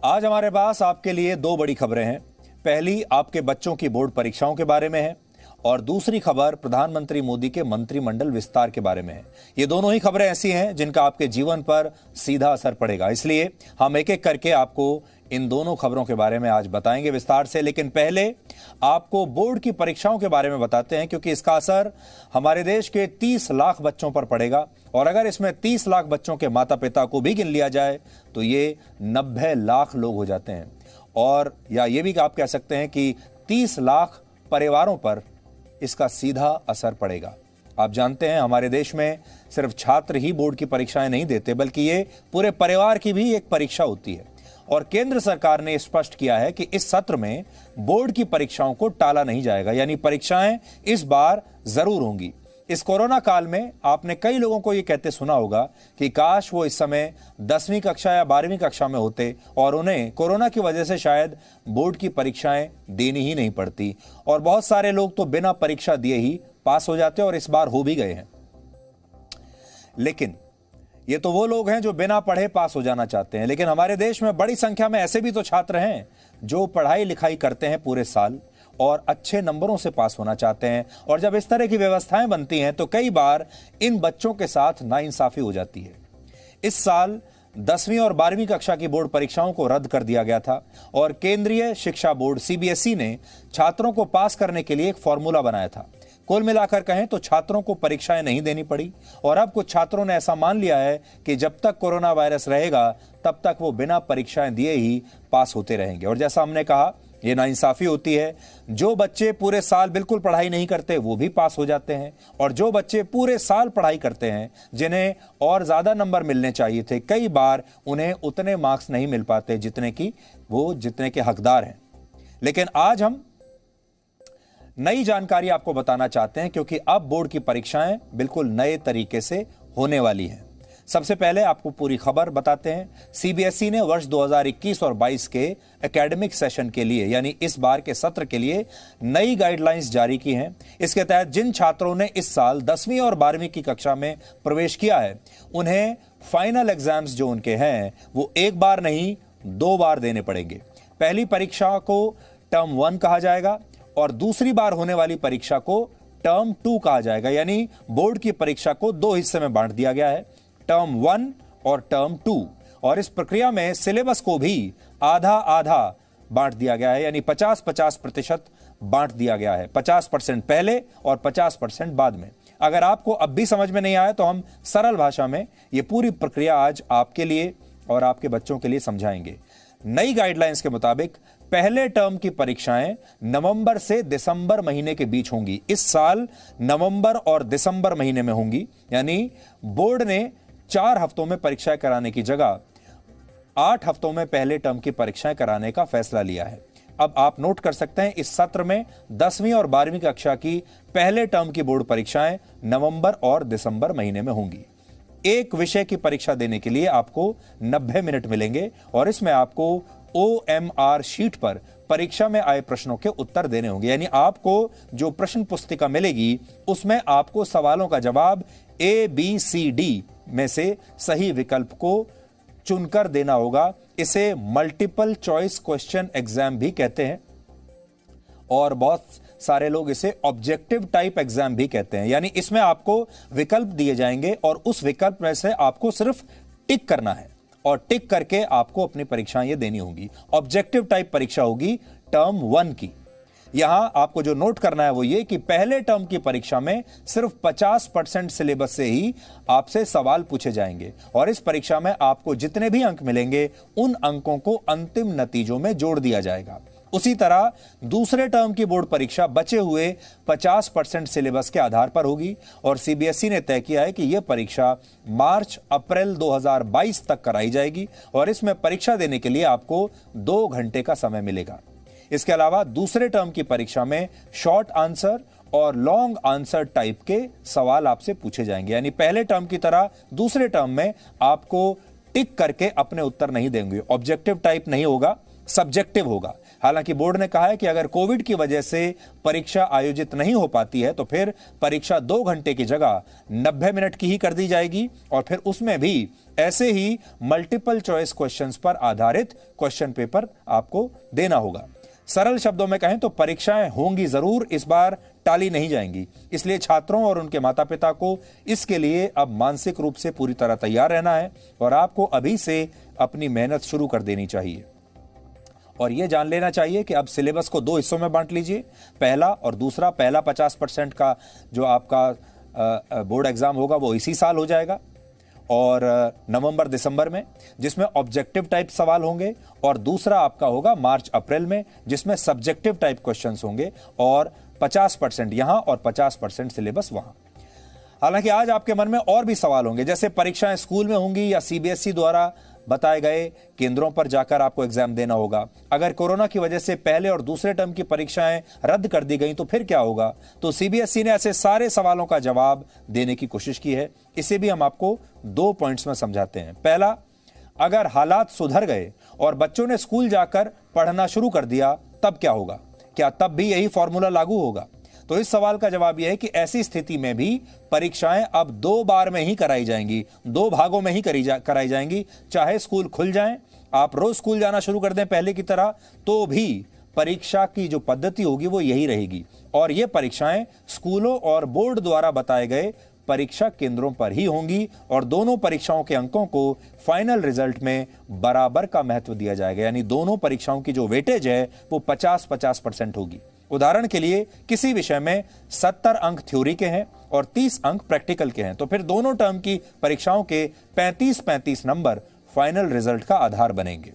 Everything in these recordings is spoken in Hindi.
आज हमारे पास आपके लिए दो बड़ी खबरें हैं। पहली आपके बच्चों की बोर्ड परीक्षाओं के बारे में है और दूसरी खबर प्रधानमंत्री मोदी के मंत्रिमंडल विस्तार के बारे में है। ये दोनों ही खबरें ऐसी हैं जिनका आपके जीवन पर सीधा असर पड़ेगा, इसलिए हम एक एक करके आपको इन दोनों खबरों के बारे में आज बताएंगे विस्तार से। लेकिन पहले आपको बोर्ड की परीक्षाओं के बारे में बताते हैं, क्योंकि इसका असर हमारे देश के 30 लाख बच्चों पर पड़ेगा और अगर इसमें 30 लाख बच्चों के माता पिता को भी गिन लिया जाए तो ये 90 लाख लोग हो जाते हैं। और या ये भी आप कह सकते हैं कि 30 लाख परिवारों पर इसका सीधा असर पड़ेगा। आप जानते हैं हमारे देश में सिर्फ छात्र ही बोर्ड की परीक्षाएं नहीं देते, बल्कि ये पूरे परिवार की भी एक परीक्षा होती है। और केंद्र सरकार ने स्पष्ट किया है कि इस सत्र में बोर्ड की परीक्षाओं को टाला नहीं जाएगा, यानी परीक्षाएं इस बार जरूर होंगी। इस कोरोना काल में आपने कई लोगों को यह कहते सुना होगा कि काश वो इस समय 10वीं कक्षा या 12वीं कक्षा में होते और उन्हें कोरोना की वजह से शायद बोर्ड की परीक्षाएं देनी ही नहीं पड़ती। और बहुत सारे लोग तो बिना परीक्षा दिए ही पास हो जाते और इस बार हो भी गए हैं। लेकिन ये तो वो लोग हैं जो बिना पढ़े पास हो जाना चाहते हैं, लेकिन हमारे देश में बड़ी संख्या में ऐसे भी तो छात्र हैं जो पढ़ाई लिखाई करते हैं पूरे साल और अच्छे नंबरों से पास होना चाहते हैं। और जब इस तरह की व्यवस्थाएं बनती हैं तो कई बार इन बच्चों के साथ नाइंसाफी हो जाती है। इस साल 10वीं और 12वीं कक्षा की बोर्ड परीक्षाओं को रद्द कर दिया गया था और केंद्रीय शिक्षा बोर्ड सीबीएसई ने छात्रों को पास करने के लिए एक फॉर्मूला बनाया था। कुल मिलाकर कहें तो छात्रों को परीक्षाएं नहीं देनी पड़ी और अब कुछ छात्रों ने ऐसा मान लिया है कि जब तक कोरोना वायरस रहेगा तब तक वो बिना परीक्षाएं दिए ही पास होते रहेंगे। और जैसा हमने कहा, ये नाइंसाफी होती है। जो बच्चे पूरे साल बिल्कुल पढ़ाई नहीं करते वो भी पास हो जाते हैं और जो बच्चे पूरे साल पढ़ाई करते हैं, जिन्हें और ज्यादा नंबर मिलने चाहिए थे, कई बार उन्हें उतने मार्क्स नहीं मिल पाते जितने के हकदार हैं। लेकिन आज हम नई जानकारी आपको बताना चाहते हैं, क्योंकि अब बोर्ड की परीक्षाएं बिल्कुल नए तरीके से होने वाली हैं। सबसे पहले आपको पूरी खबर बताते हैं। सीबीएसई ने वर्ष 2021 और 22 के एकेडमिक सेशन के लिए, यानी इस बार के सत्र के लिए नई गाइडलाइंस जारी की हैं। इसके तहत जिन छात्रों ने इस साल 10वीं और 12वीं की कक्षा में प्रवेश किया है, उन्हें फाइनल एग्जाम्स जो उनके हैं वो एक बार नहीं 2 बार देने पड़ेंगे। पहली परीक्षा को टर्म 1 कहा जाएगा और दूसरी बार होने वाली परीक्षा को टर्म 2 कहा जाएगा। यानी बोर्ड की परीक्षा को 2 हिस्से में बांट दिया गया है, टर्म 1 और टर्म 2। और इस प्रक्रिया में सिलेबस को भी आधा आधा बांट दिया गया है, यानी 50-50% बांट दिया गया है। 50% पहले और 50% बाद में। अगर आपको अब भी समझ में नहीं आया तो हम सरल भाषा में ये पूरी प्रक्रिया आज आपके लिए और आपके बच्चों के लिए समझाएंगे। नई गाइडलाइंस के मुताबिक पहले टर्म की परीक्षाएं नवंबर से दिसंबर महीने के बीच होंगी। इस साल नवंबर और दिसंबर महीने में होंगी, यानी बोर्ड ने 4 हफ्तों में परीक्षाएं कराने की जगह 8 हफ्तों में पहले टर्म की परीक्षाएं कराने का फैसला लिया है। अब आप नोट कर सकते हैं, इस सत्र में 10वीं और 12वीं कक्षा की पहले टर्म की बोर्ड परीक्षाएं नवंबर और दिसंबर महीने में होंगी। एक विषय की परीक्षा देने के लिए आपको 90 मिनट मिलेंगे और इसमें आपको OMR शीट पर परीक्षा में आए प्रश्नों के उत्तर देने होंगे। यानी आपको जो प्रश्न पुस्तिका मिलेगी उसमें आपको सवालों का जवाब ABCD में से सही विकल्प को चुनकर देना होगा। इसे मल्टीपल चॉइस क्वेश्चन एग्जाम भी कहते हैं और बहुत सारे लोग इसे ऑब्जेक्टिव टाइप एग्जाम भी कहते हैं। यानी इसमें आपको विकल्प दिए जाएंगे और उस विकल्प में से आपको सिर्फ टिक करना है और टिक करके आपको अपनी परीक्षाएं ये देनी होगी। ऑब्जेक्टिव टाइप परीक्षा होगी टर्म 1 की। यहां आपको जो नोट करना है वो ये कि पहले टर्म की परीक्षा में सिर्फ 50% सिलेबस से ही आपसे सवाल पूछे जाएंगे और इस परीक्षा में आपको जितने भी अंक मिलेंगे उन अंकों को अंतिम नतीजों में जोड़ दिया जाएगा। उसी तरह दूसरे टर्म की बोर्ड परीक्षा बचे हुए 50% सिलेबस के आधार पर होगी और सीबीएसई ने तय किया है कि यह परीक्षा मार्च-अप्रैल 2022 तक कराई जाएगी और इसमें परीक्षा देने के लिए आपको 2 घंटे का समय मिलेगा। इसके अलावा दूसरे टर्म की परीक्षा में शॉर्ट आंसर और लॉन्ग आंसर टाइप के सवाल आपसे पूछे जाएंगे। यानी पहले टर्म की तरह दूसरे टर्म में आपको टिक करके अपने उत्तर नहीं देंगे, ऑब्जेक्टिव टाइप नहीं होगा। सब्जेक्टिव होगा। हालांकि बोर्ड ने कहा है कि अगर कोविड की वजह से परीक्षा आयोजित नहीं हो पाती है तो फिर परीक्षा 2 घंटे की जगह 90 मिनट की ही कर दी जाएगी और फिर उसमें भी ऐसे ही मल्टीपल चॉइस क्वेश्चंस पर आधारित क्वेश्चन पेपर आपको देना होगा। सरल शब्दों में कहें तो परीक्षाएं होंगी जरूर, इस बार टाली नहीं जाएंगी। इसलिए छात्रों और उनके माता पिता को इसके लिए अब मानसिक रूप से पूरी तरह तैयार रहना है और आपको अभी से अपनी मेहनत शुरू कर देनी चाहिए। और यह जान लेना चाहिए कि अब सिलेबस को 2 हिस्सों में बांट लीजिए, पहला और दूसरा। पहला 50% का जो आपका बोर्ड एग्जाम होगा वो इसी साल हो जाएगा और नवंबर दिसंबर में, जिसमें ऑब्जेक्टिव टाइप सवाल होंगे, और दूसरा आपका होगा मार्च अप्रैल में, जिसमें सब्जेक्टिव टाइप क्वेश्चंस होंगे और 50% यहां और 50% सिलेबस वहां। हालांकि आज आपके मन में और भी सवाल होंगे, जैसे परीक्षाएं स्कूल में होंगी या सीबीएसई द्वारा बताए गए केंद्रों पर जाकर आपको एग्जाम देना होगा। अगर कोरोना की वजह से पहले और दूसरे टर्म की परीक्षाएं रद्द कर दी गई तो फिर क्या होगा? तो सीबीएसई ने ऐसे सारे सवालों का जवाब देने की कोशिश की है। इसे भी हम आपको 2 पॉइंट्स में समझाते हैं। पहला, अगर हालात सुधर गए और बच्चों ने स्कूल जाकर पढ़ना शुरू कर दिया तब क्या होगा? क्या तब भी यही फॉर्मूला लागू होगा? तो इस सवाल का जवाब यह है कि ऐसी स्थिति में भी परीक्षाएं अब 2 बार में ही कराई जाएंगी, 2 भागों में ही कराई जाएंगी। चाहे स्कूल खुल जाएं, आप रोज स्कूल जाना शुरू कर दें पहले की तरह, तो भी परीक्षा की जो पद्धति होगी वो यही रहेगी और ये परीक्षाएं स्कूलों और बोर्ड द्वारा बताए गए परीक्षा केंद्रों पर ही होंगी और दोनों परीक्षाओं के अंकों को फाइनल रिजल्ट में बराबर का महत्व दिया जाएगा। यानी दोनों परीक्षाओं की जो वेटेज है वो 50-50% होगी। उदाहरण के लिए किसी विषय में 70 अंक थ्योरी के हैं और 30 अंक प्रैक्टिकल के हैं, तो फिर दोनों टर्म की परीक्षाओं के 35-35 नंबर फाइनल रिजल्ट का आधार बनेंगे।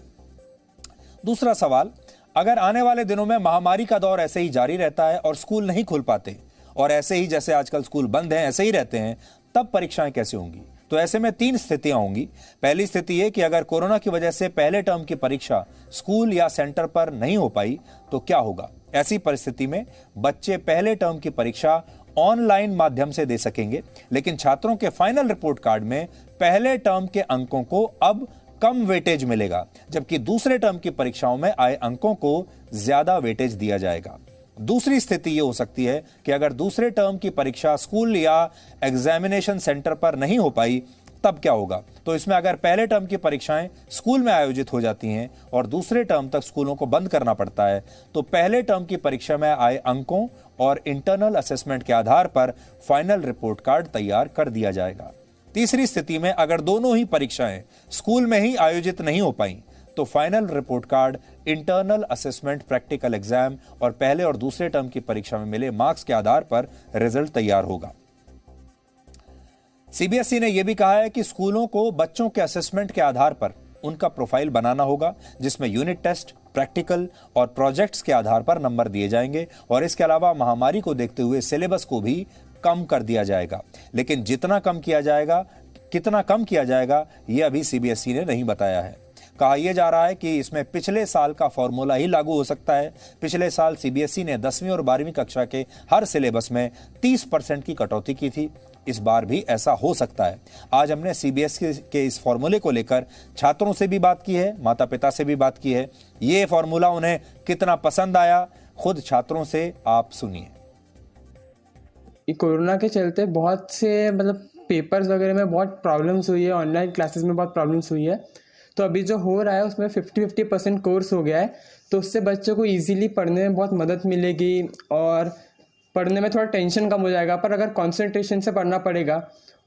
दूसरा सवाल, अगर आने वाले दिनों में महामारी का दौर ऐसे ही जारी रहता है और स्कूल नहीं खुल पाते और ऐसे ही जैसे आजकल स्कूल बंद हैं ऐसे ही रहते हैं, तब परीक्षाएं कैसे होंगी? तो ऐसे में 3 स्थितियां होंगी। पहली स्थिति यह कि अगर कोरोना की वजह से पहले टर्म की परीक्षा स्कूल या सेंटर पर नहीं हो पाई तो क्या होगा? ऐसी परिस्थिति में बच्चे पहले टर्म की परीक्षा ऑनलाइन माध्यम से दे सकेंगे, लेकिन छात्रों के फाइनल रिपोर्ट कार्ड में पहले टर्म के अंकों को अब कम वेटेज मिलेगा, जबकि दूसरे टर्म की परीक्षाओं में आए अंकों को ज्यादा वेटेज दिया जाएगा। दूसरी स्थिति यह हो सकती है कि अगर दूसरे टर्म की परीक्षा स्कूल या एग्जामिनेशन सेंटर पर नहीं हो पाई तब क्या होगा? तो इसमें अगर पहले टर्म की परीक्षाएं स्कूल में आयोजित हो जाती हैं और दूसरे टर्म तक स्कूलों को बंद करना पड़ता है तो पहले टर्म की परीक्षा में आए अंकों और इंटरनल असेसमेंट के आधार पर फाइनल रिपोर्ट कार्ड तैयार कर दिया जाएगा। तीसरी स्थिति में अगर दोनों ही परीक्षाएं स्कूल में ही आयोजित नहीं हो पाई तो final report card, internal assessment, practical exam और पहले और दूसरे टर्म की परीक्षा में मिले मार्क्स के आधार पर रिजल्ट तैयार होगा। सीबीएसई ने यह भी कहा है कि स्कूलों को बच्चों के असेसमेंट के आधार पर उनका प्रोफाइल बनाना होगा, जिसमें यूनिट टेस्ट, प्रैक्टिकल और प्रोजेक्ट्स के आधार पर नंबर दिए जाएंगे और इसके अलावा महामारी को देखते हुए सिलेबस को भी कम कर दिया जाएगा। लेकिन जितना कम किया जाएगा, कितना कम किया जाएगा, यह अभी सीबीएसई ने नहीं बताया है। कहा यह जा रहा है कि इसमें पिछले साल का फॉर्मूला ही लागू हो सकता है। पिछले साल सीबीएसई ने 10वीं और 12वीं कक्षा के हर सिलेबस में 30% की कटौती की थी। इस बार भी ऐसा हो सकता है। आज हमने सीबीएसई के इस फॉर्मूले को लेकर छात्रों से भी बात की है, माता पिता से भी बात की है। ये फॉर्मूला उन्हें कितना पसंद आया, खुद छात्रों से आप सुनिए। कोरोना के चलते बहुत से पेपर्स वगैरह में बहुत प्रॉब्लम्स हुई है, ऑनलाइन क्लासेस में बहुत प्रॉब्लम्स हुई है। तो अभी जो हो रहा है उसमें 50% कोर्स हो गया है, तो उससे बच्चों को इजीली पढ़ने में बहुत मदद मिलेगी और पढ़ने में थोड़ा टेंशन कम हो जाएगा। पर अगर कंसंट्रेशन से पढ़ना पड़ेगा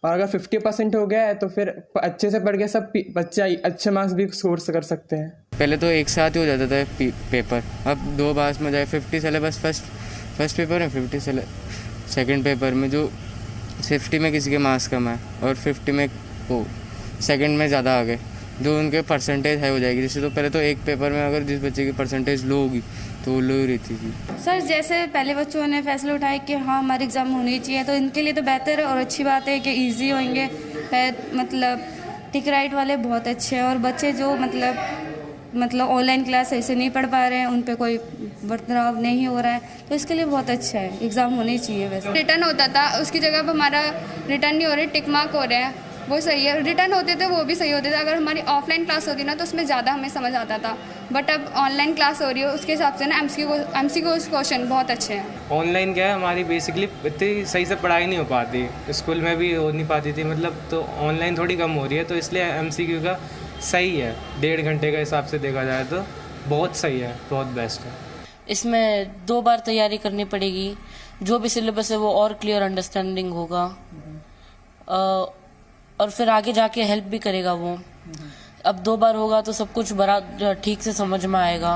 और अगर 50% हो गया है तो फिर अच्छे से पढ़ के सब बच्चे अच्छे मार्क्स भी स्कोर कर सकते हैं। पहले तो एक साथ ही हो जाता था पेपर, अब 2 बार में जाए 50 सिलेबस फर्स्ट पेपर में, 50 सेकंड पेपर में, जो 50 में किसी के मार्क्स कम है और 50 में वो सेकंड में ज़्यादा आ गए, जो उनके परसेंटेज हाई हो जाएगी। जैसे तो पहले तो एक पेपर में अगर जिस बच्चे की परसेंटेज लो होगी तो वो लो ही रहती थी। सर जैसे पहले बच्चों ने फैसला उठाया कि हाँ हमारे एग्ज़ाम होने चाहिए, तो इनके लिए तो बेहतर और अच्छी बात है कि इजी होंगे। टिक राइट वाले बहुत अच्छे हैं और बच्चे जो मतलब ऑनलाइन क्लास ऐसे नहीं पढ़ पा रहे हैं, उन पे कोई बर्ताव नहीं हो रहा है, तो इसके लिए बहुत अच्छा है। एग्ज़ाम होने चाहिए। वैसे रिटर्न होता था, उसकी जगह अब हमारा रिटर्न नहीं हो रहा है, टिक मार्क हो रहे हैं। वो सही है। रिटर्न होते थे वो भी सही होते थे। अगर हमारी ऑफलाइन क्लास होती ना तो उसमें ज़्यादा हमें समझ आता था, बट अब ऑनलाइन क्लास हो रही है उसके हिसाब से ना एमसीक्यू क्वेश्चन बहुत अच्छे हैं। ऑनलाइन क्या है, हमारी बेसिकली इतनी सही से पढ़ाई नहीं हो पाती, स्कूल में भी हो नहीं पाती थी मतलब, तो ऑनलाइन थोड़ी कम हो रही है, तो इसलिए एमसीक्यू का सही है। 1.5 घंटे का हिसाब से देखा जाए तो बहुत सही है, बहुत बेस्ट है। इसमें 2 बार तैयारी करनी पड़ेगी, जो भी सिलेबस है वो और क्लियर अंडरस्टैंडिंग होगा और फिर आगे जाके हेल्प भी करेगा वो। अब 2 बार होगा तो सब कुछ बड़ा ठीक से समझ में आएगा।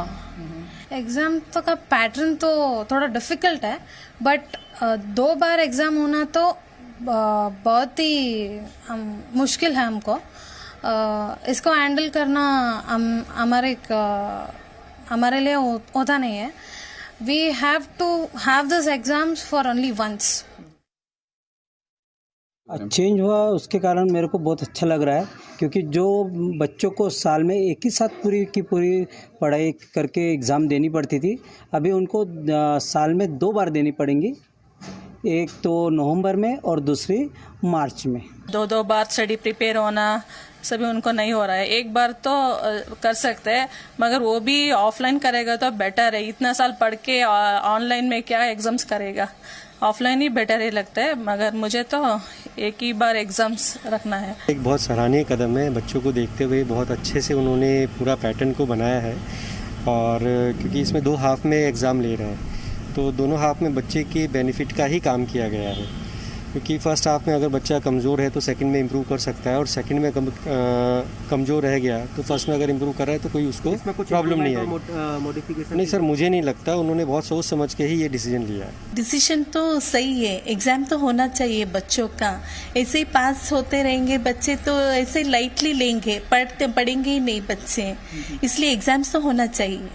एग्ज़ाम तो का पैटर्न तो थोड़ा डिफ़िकल्ट है, बट 2 बार एग्ज़ाम होना तो बहुत ही मुश्किल है हमको। इसको हैंडल करना हमारे लिए होता नहीं है। We have to have this exams for only once. Change हुआ उसके कारण मेरे को बहुत अच्छा लग रहा है, क्योंकि जो बच्चों को साल में एक ही साथ पूरी की पूरी पढ़ाई करके एग्ज़ाम देनी पड़ती थी, अभी उनको साल में 2 बार देनी पड़ेंगी, एक तो नवंबर में और दूसरी मार्च में। 2 बार स्टडी प्रिपेयर होना सभी उनको नहीं हो रहा है। एक बार तो कर सकते हैं, मगर वो भी ऑफलाइन करेगा तो बेटर है। इतना साल पढ़ के ऑनलाइन में क्या एग्जाम्स करेगा, ऑफलाइन ही बेटर ही लगता है, मगर मुझे तो एक ही बार एग्जाम्स रखना है। एक बहुत सराहनीय कदम है, बच्चों को देखते हुए बहुत अच्छे से उन्होंने पूरा पैटर्न को बनाया है, और क्योंकि इसमें 2 हाफ में एग्ज़ाम ले रहे हैं तो दोनों हाफ में बच्चे के बेनिफिट का ही काम किया गया है। क्योंकि फर्स्ट हाफ में अगर बच्चा कमज़ोर है तो सेकंड में इम्प्रूव कर सकता है, और सेकंड में कमज़ोर रह गया तो फर्स्ट में अगर इम्प्रूव कर रहा है तो कोई उसको प्रॉब्लम नहीं है। मॉडिफिकेशन नहीं सर, मुझे नहीं लगता, उन्होंने बहुत सोच समझ के ही ये डिसीजन लिया है। डिसीजन तो सही है, एग्जाम तो होना चाहिए बच्चों का। ऐसे ही पास होते रहेंगे बच्चे तो ऐसे लाइटली लेंगे, पढ़ेंगे ही नहीं बच्चे, इसलिए एग्जाम्स तो होना चाहिए।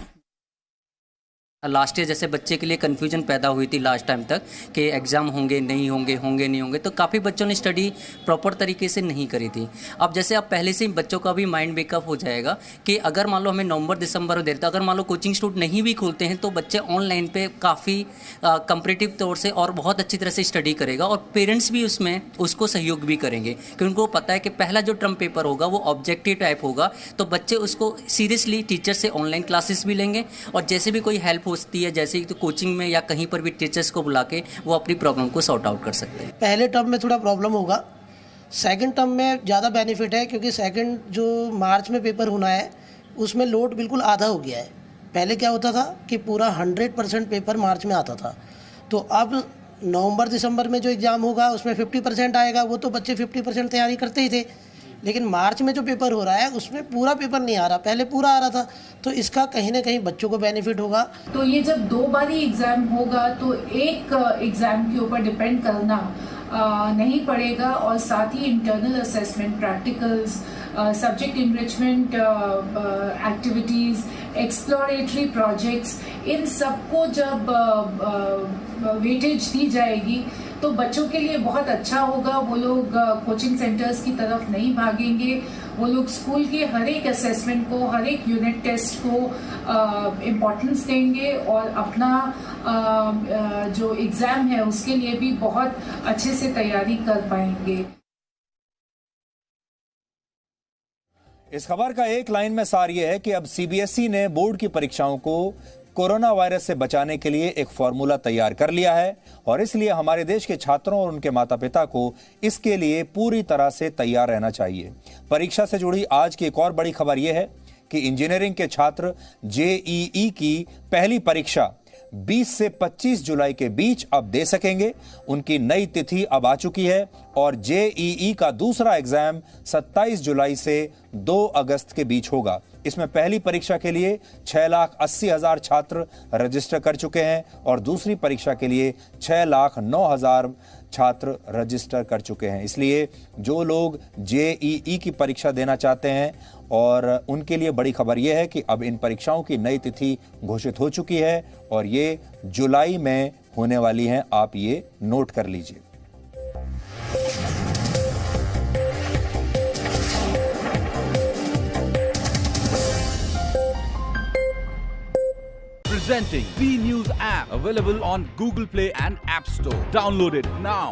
लास्ट ईयर जैसे बच्चे के लिए कन्फ्यूजन पैदा हुई थी लास्ट टाइम तक कि एग्ज़ाम होंगे नहीं होंगे, तो काफ़ी बच्चों ने स्टडी प्रॉपर तरीके से नहीं करी थी। अब जैसे अब पहले से ही बच्चों का भी माइंड मेकअप हो जाएगा कि अगर मान लो हमें नवंबर दिसंबर में देते, अगर मान लो कोचिंग इंस्टीट्यूट नहीं भी खोलते हैं तो बच्चे ऑनलाइन पे काफ़ी कंपैरेटिव तौर से और बहुत अच्छी तरह से स्टडी करेगा, और पेरेंट्स भी उसमें उसको सहयोग भी करेंगे, क्योंकि उनको पता है कि पहला जो टर्म पेपर होगा वो ऑब्जेक्टिव टाइप होगा, तो बच्चे उसको सीरियसली टीचर से ऑनलाइन क्लासेस भी लेंगे, और जैसे भी कोई हेल्प होती है जैसे तो कोचिंग में या कहीं पर भी टीचर्स को बुला के वो अपनी प्रॉब्लम को सॉर्ट आउट कर सकते हैं। पहले टर्म में थोड़ा प्रॉब्लम होगा, सेकंड टर्म में ज़्यादा बेनिफिट है, क्योंकि सेकंड जो मार्च में पेपर होना है उसमें लोड बिल्कुल आधा हो गया है। पहले क्या होता था कि पूरा 100% पेपर मार्च में आता था, तो अब नवंबर दिसंबर में जो एग्ज़ाम होगा उसमें 50% आएगा। वो तो बच्चे 50% तैयारी करते ही थे, लेकिन मार्च में जो पेपर हो रहा है उसमें पूरा पेपर नहीं आ रहा, पहले पूरा आ रहा था, तो इसका कहीं ना कहीं बच्चों को बेनिफिट होगा। तो ये जब 2 बार ही एग्ज़ाम होगा तो एक एग्ज़ाम के ऊपर डिपेंड करना नहीं पड़ेगा, और साथ ही internal assessment, practicals, subject enrichment activities, exploratory projects, इन सबको जब वेटेज दी जाएगी तो बच्चों के लिए बहुत अच्छा होगा। वो लोग कोचिंग सेंटर्स की तरफ नहीं भागेंगे, वो लोग स्कूल के हर एक असेसमेंट को, हर एक यूनिट टेस्ट को इम्पोर्टेंस देंगे, और अपना जो एग्ज़ाम है उसके लिए भी बहुत अच्छे से तैयारी कर पाएंगे। इस खबर का एक लाइन में सार यह है कि अब सीबीएसई ने बोर्ड की परीक्षाओं को कोरोना वायरस से बचाने के लिए एक फॉर्मूला तैयार कर लिया है, और इसलिए हमारे देश के छात्रों और उनके माता पिता को इसके लिए पूरी तरह से तैयार रहना चाहिए। परीक्षा से जुड़ी आज की एक और बड़ी खबर यह है कि इंजीनियरिंग के छात्र जेईई की पहली परीक्षा 20 से 25 जुलाई के बीच अब दे सकेंगे। उनकी नई तिथि अब आ चुकी है, और जेईई का दूसरा एग्जाम 27 जुलाई से 2 अगस्त के बीच होगा। इसमें पहली परीक्षा के लिए 6,80,000 छात्र रजिस्टर कर चुके हैं, और दूसरी परीक्षा के लिए 6,09,000 छात्र रजिस्टर कर चुके हैं। इसलिए जो लोग जेईई की परीक्षा देना चाहते हैं, और उनके लिए बड़ी खबर यह है कि अब इन परीक्षाओं की नई तिथि घोषित हो चुकी है, और ये जुलाई में होने वाली हैं। आप ये नोट कर लीजिए। Presenting V News app, available on Google Play and App Store. Download it now.